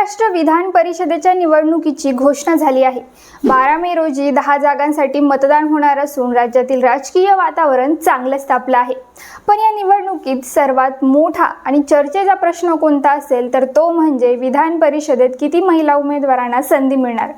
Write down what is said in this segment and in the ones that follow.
महाराष्ट्र विधान परिषदेच्या निवडणुकीची घोषणा झाली आहे। 12 मे रोजी 10 जागांसाठी मतदान होणार असून राज्यातील राजकीय वातावरण चांगलंच तापलं आहे। पण या निवडणुकीत सर्वात मोठा आणि चर्चेचा प्रश्न कोणता असेल तर तो म्हणजे विधान परिषदेत किती महिला उमेदवारांना संधी मिळणार।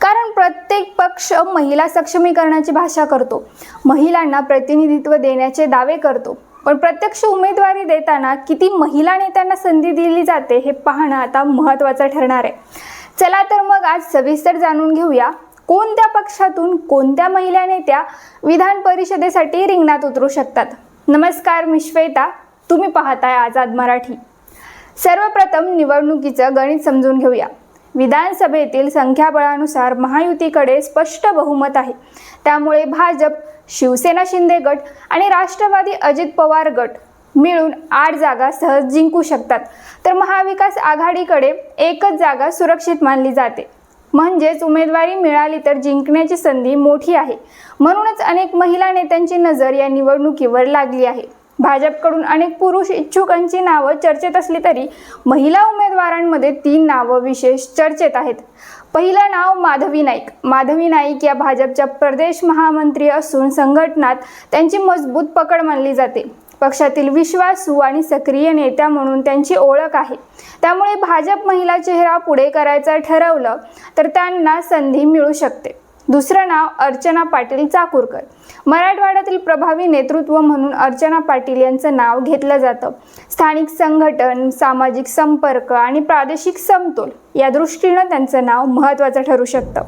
कारण प्रत्येक पक्ष महिला सक्षमीकरणाची भाषा करतो, महिलांना प्रतिनिधित्व देण्याचे दावे करतो, पण प्रत्यक्ष उमेदवारी देताना किती महिला नेत्यांना संधी दिली जाते हे पाहणं आता महत्त्वाचं ठरणार आहे। चला तर मग आज सविस्तर जाणून घेऊया कोणत्या पक्षातून कोणत्या महिला नेत्या विधान परिषदेसाठी रिंगणात उतरू शकतात। नमस्कार, मी श्वेता, तुम्ही पाहताय आझाद मराठी। सर्वप्रथम निवडणुकीचं गणित समजून घेऊया। विधानसभेतील संख्याबळानुसार महायुतीकडे स्पष्ट बहुमत आहे, त्यामुळे भाजप, शिवसेना शिंदे गट आणि राष्ट्रवादी अजित पवार गट मिळून 8 जागा सहज जिंकू शकतात, तर महाविकास आघाडीकडे एकच जागा सुरक्षित मानली जाते। म्हणजेच उमेदवारी मिळाली तर जिंकण्याची संधी मोठी आहे। म्हणूनच अनेक महिला नेत्यांची नजर या निवडणुकीवर लागली आहे। भाजपकडून अनेक पुरुष इच्छुकांची नावं चर्चेत असली तरी महिला उमेदवारांमध्ये 3 नावं विशेष चर्चेत आहेत। पहिलं नाव माधवी नाईक। माधवी नाईक या भाजपच्या प्रदेश महामंत्री असून संघटनात त्यांची मजबूत पकड मानली जाते। पक्षातील विश्वासू आणि सक्रिय नेत्या म्हणून त्यांची ओळख आहे, त्यामुळे भाजप महिला चेहरा पुढे करायचं ठरवलं तर त्यांना संधी मिळू शकते। दुसरं नाव अर्चना पाटील चाकूरकर। मराठवाड्यातील प्रभावी नेतृत्व म्हणून अर्चना पाटील यांचं नाव घेतलं जातं। स्थानिक संघटन, सामाजिक संपर्क आणि प्रादेशिक समतोल या दृष्टीनं त्यांचं नाव महत्त्वाचं ठरू शकतं।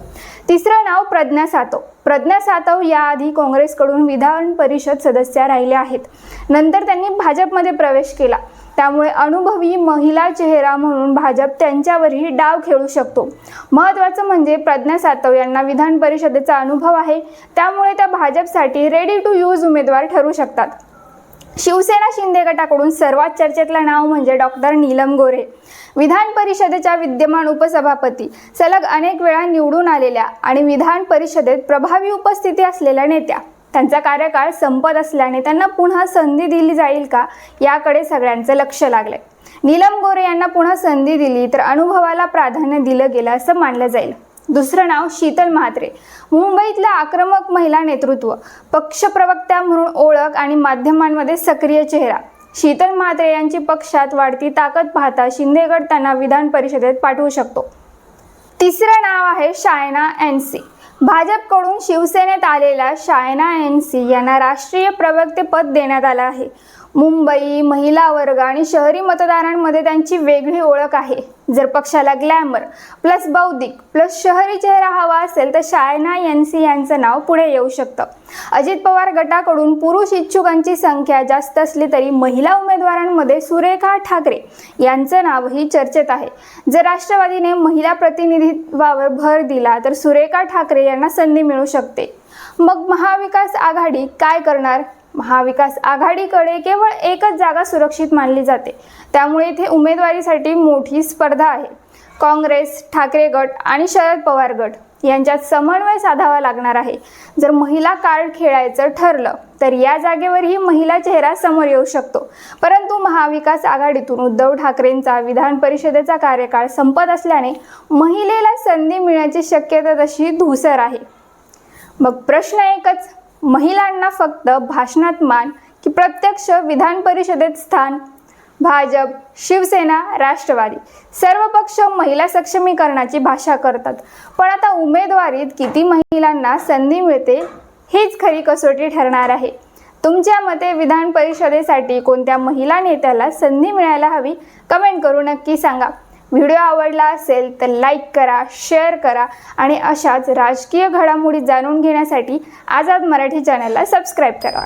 तिसरं नाव प्रज्ञा सातव। प्रज्ञा सातव याआधी काँग्रेसकडून विधान परिषद सदस्य राहिल्या आहेत, नंतर त्यांनी भाजपमध्ये प्रवेश केला, त्यामुळे अनुभवी महिला चेहरा म्हणून भाजप त्यांच्यावरही डाव खेळू शकतो। महत्त्वाचं म्हणजे प्रज्ञा सातव यांना विधान परिषदेचा अनुभव आहे, त्यामुळे त्या भाजपसाठी रेडी टू यूज उमेदवार ठरू शकतात। शिवसेना शिंदे गटाकडून सर्वात चर्चेतलं नाव म्हणजे डॉक्टर नीलम गोऱ्हे। विधान परिषदेच्या विद्यमान उपसभापती, सलग अनेक वेळा निवडून आलेल्या आणि विधान परिषदेत प्रभावी उपस्थिती असलेल्या नेत्या। त्यांचा कार्यकाळ संपत असल्याने त्यांना पुन्हा संधी दिली जाईल का याकडे सगळ्यांचं लक्ष लागलंय। नीलम गोऱ्हे यांना पुन्हा संधी दिली तर अनुभवाला प्राधान्य दिलं गेलं असं मानलं जाईल। दुसरं नाव शीतल म्हात्रे। मुंबईतलं आक्रमक महिला नेतृत्व, पक्षप्रवक्त्या म्हणून ओळख आणि माध्यमांमध्ये सक्रिय चेहरा। शीतल म्हात्रे यांची पक्षात वाढती ताकद पाहता शिंदे गट त्यांना विधान परिषदेत पाठवू शकतो। तिसरं नाव आहे शायना एनसी। भाजपकडून शिवसेनेत आलेल्या शायना एनसी यांना राष्ट्रीय प्रवक्तेपद देण्यात आलं आहे। मुंबई, महिला वर्ग आणि शहरी मतदारांमध्ये त्यांची वेगळी ओळख आहे। जर पक्षाला ग्लॅमर प्लस बौद्धिक प्लस शहरी चेहरा हवा असेल तर शायना एनसी यांचं नाव पुढे येऊ शकतं। अजित पवार गटाकडून पुरुष इच्छुकांची संख्या जास्त असली तरी महिला उमेदवारांमध्ये सुरेखा ठाकरे यांचं नावही चर्चेत आहे। जर राष्ट्रवादीने महिला प्रतिनिधित्वावर भर दिला तर सुरेखा ठाकरे यांना संधी मिळू शकते। मग महाविकास आघाडी काय करणार? महाविकास आघाडीकडे केवळ एकच जागा सुरक्षित मानली जाते, त्यामुळे इथे उमेदवारीसाठी मोठी स्पर्धा आहे। काँग्रेस, ठाकरे गट आणि शरद पवार गट यांच्यात समन्वय साधावा लागणार आहे। जर महिला कार्ड खेळायचं ठरलं तर या जागेवरही महिला चेहरा समोर येऊ शकतो, परंतु महाविकास आघाडीतून उद्धव ठाकरेंचा विधान परिषदेचा कार्यकाळ संपत असल्याने महिलेला संधी मिळण्याची शक्यता तशी धूसर आहे। मग प्रश्न एकच, महिलांना फक्त भाषणात मान की प्रत्यक्ष विधान परिषदेत स्थान? भाजप, शिवसेना, राष्ट्रवादी सर्व पक्ष महिला सक्षमीकरणाची भाषा करतात, पण आता उमेदवारीत किती महिलांना संधी मिळते हीच खरी कसोटी ठरणार आहे। तुमच्या मते विधान परिषदेसाठी कोणत्या महिला नेत्याला संधी मिळायला हवी? कमेंट करून नक्की सांगा। व्हिडिओ आवडला असेल तर लाईक करा, शेअर करा आणि अशाच राजकीय घडामोडी जाणून घेण्यासाठी आझाद मराठी चॅनलला सबस्क्राईब करा।